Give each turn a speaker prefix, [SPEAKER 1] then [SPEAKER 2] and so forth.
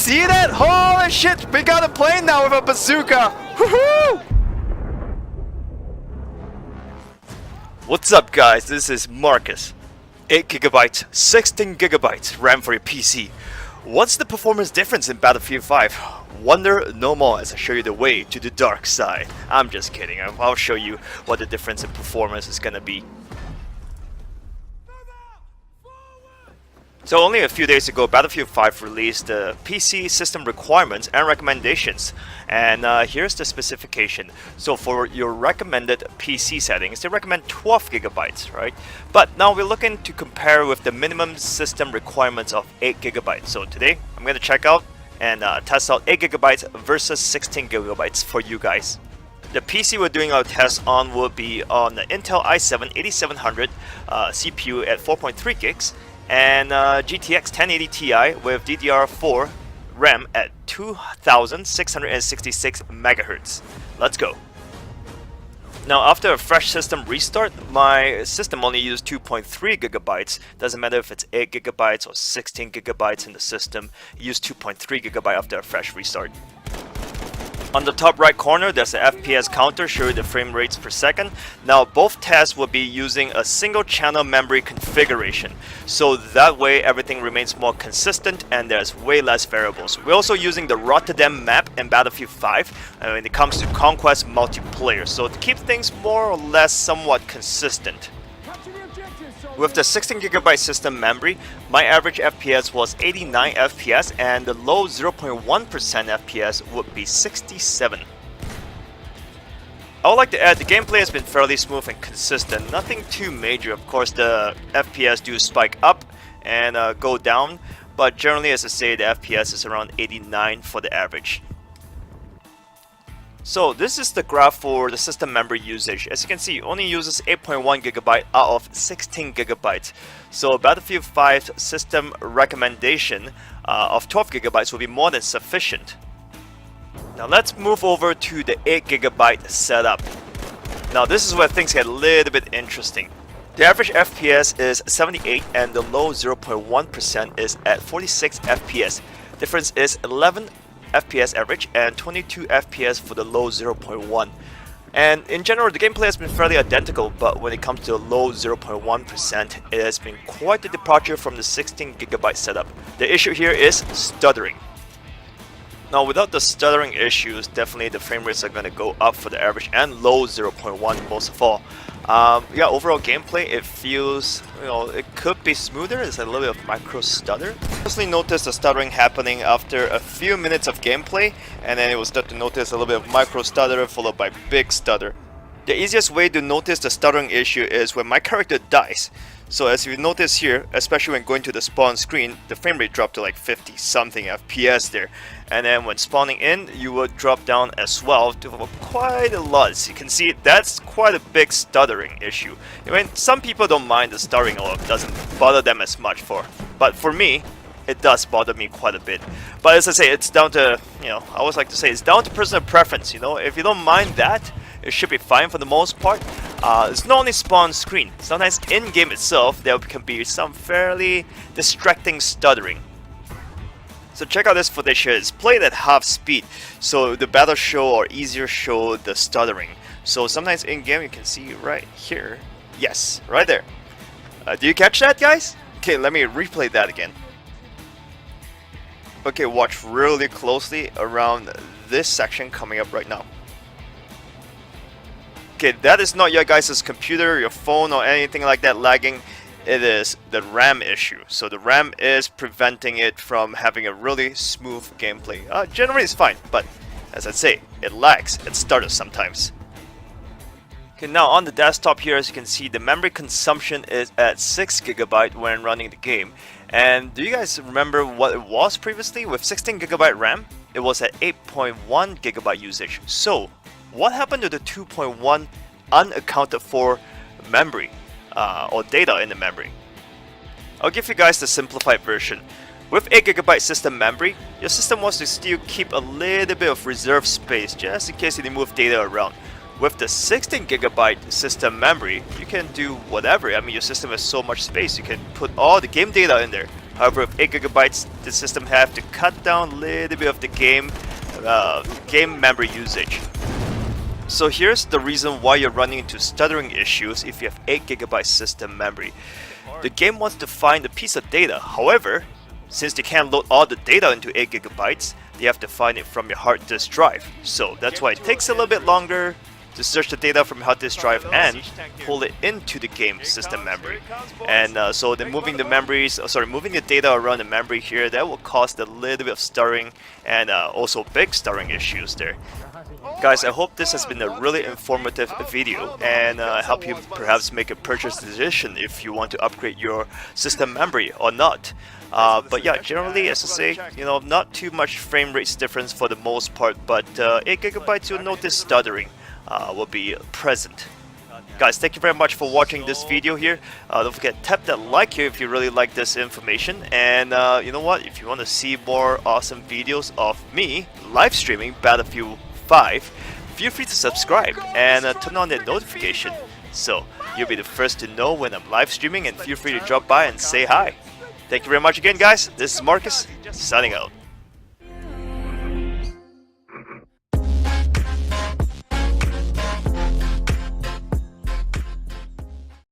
[SPEAKER 1] see that? Holy shit, we got a plane now with a bazooka! Woohoo! What's up guys, this is Marcus. 8GB, 16GB RAM for your PC. What's the performance difference in Battlefield 5? Wonder no more as I show you the way to the dark side. I'm just kidding, I'll show you what the difference in performance is gonna be. So only a few days ago, Battlefield 5 released the PC system requirements and recommendations, and here's the specification. So for your recommended PC settings, they recommend 12GB, right? But now we're looking to compare with the minimum system requirements of 8GB. So today, I'm going to check out and test out 8GB versus 16GB for you guys. The PC we're doing our test on will be on the Intel i7-8700 CPU at 4.3 gigs. And GTX 1080 Ti with DDR4 RAM at 2666 MHz. Let's go. Now after a fresh system restart, my system only used 2.3 GB. Doesn't matter if it's 8 GB or 16 GB in the system, it used 2.3 GB after a fresh restart. On the top right corner, there's a Fps Counter showing the frame rates per second. Now both tests will be using a single channel memory configuration, so that way everything remains more consistent and there's way less variables. We're also using the Rotterdam map in Battlefield 5 when it comes to Conquest multiplayer, so to keep things more or less somewhat consistent. With the 16GB system memory, my average FPS was 89 FPS and the low 0.1% FPS would be 67. I would like to add the gameplay has been fairly smooth and consistent, nothing too major. Of course the FPS do spike up and go down, but generally as I say the FPS is around 89 for the average. So this is the graph for the system memory usage. As you can see, it only uses 8.1 GB out of 16 GB. So Battlefield 5 system recommendation of 12 GB will be more than sufficient. Now let's move over to the 8 GB setup. Now this is where things get a little bit interesting. The average FPS is 78 and the low 0.1% is at 46 FPS. Difference is 11 FPS average and 22 FPS for the low 0.1. And in general, the gameplay has been fairly identical, but when it comes to the low 0.1%, it has been quite a departure from the 16 GB setup. The issue here is stuttering. Now without the stuttering issues, definitely the frame rates are going to go up for the average and low 0.1 most of all. Yeah, overall gameplay, it feels, it could be smoother. It's a little bit of micro stutter. I personally noticed the stuttering happening after a few minutes of gameplay, and then it will start to notice a little bit of micro stutter followed by big stutter. The easiest way to notice the stuttering issue is when my character dies. So as you notice here, especially when going to the spawn screen, the frame rate dropped to like 50 something FPS there. And then when spawning in, you will drop down as well to quite a lot. As you can see, that's quite a big stuttering issue. I mean, some people don't mind the stuttering or it doesn't bother them as much but for me, it does bother me quite a bit. But as I say, it's down to, I always like to say, it's down to personal preference, If you don't mind that, it should be fine for the most part. It's not only spawn screen. Sometimes in-game itself, there can be some fairly distracting stuttering. So check out this footage here. It's played at half speed, so the better show or easier show the stuttering. So sometimes in-game you can see right here. Yes, right there. Do you catch that, guys? Okay, let me replay that again. Okay, watch really closely around this section coming up right now. Okay, that is not your guys' computer, your phone, or anything like that lagging. It is the RAM issue. So the RAM is preventing it from having a really smooth gameplay. Generally it's fine, but as I say, it lags, it stutters sometimes. Okay, now on the desktop here, as you can see, the memory consumption is at 6 GB when running the game. And do you guys remember what it was previously? With 16 GB RAM, it was at 8.1 GB usage. So what happened to the 2.1 unaccounted for memory or data in the memory? I'll give you guys the simplified version. With 8 GB system memory, your system wants to still keep a little bit of reserve space just in case you move data around. With the 16 GB system memory, you can do whatever. I mean, your system has so much space, you can put all the game data in there. However, with 8 gigabytes, the system have to cut down a little bit of the game memory usage. So here's the reason why you're running into stuttering issues if you have 8 gigabyte system memory. The game wants to find a piece of data. However, since they can't load all the data into 8 gigabytes, they have to find it from your hard disk drive. So that's why it takes a little bit longer to search the data from your hard disk drive and pull it into the game system memory. And so then moving the data around the memory here, that will cause a little bit of stuttering and also big stuttering issues there. Guys, I hope this has been a really informative video and help you perhaps make a purchase decision if you want to upgrade your system memory or not. But yeah, generally, as I say, not too much frame rates difference for the most part, but 8 gigabytes you'll notice stuttering will be present. Guys, thank you very much for watching this video here. Don't forget, tap that like here if you really like this information. And you know what? If you want to see more awesome videos of me live streaming Battlefield 5, feel free to subscribe and turn on that notification so you'll be the first to know when I'm live streaming, and feel free to drop by and say hi. Thank you very much again, guys. This is Marcus, signing out.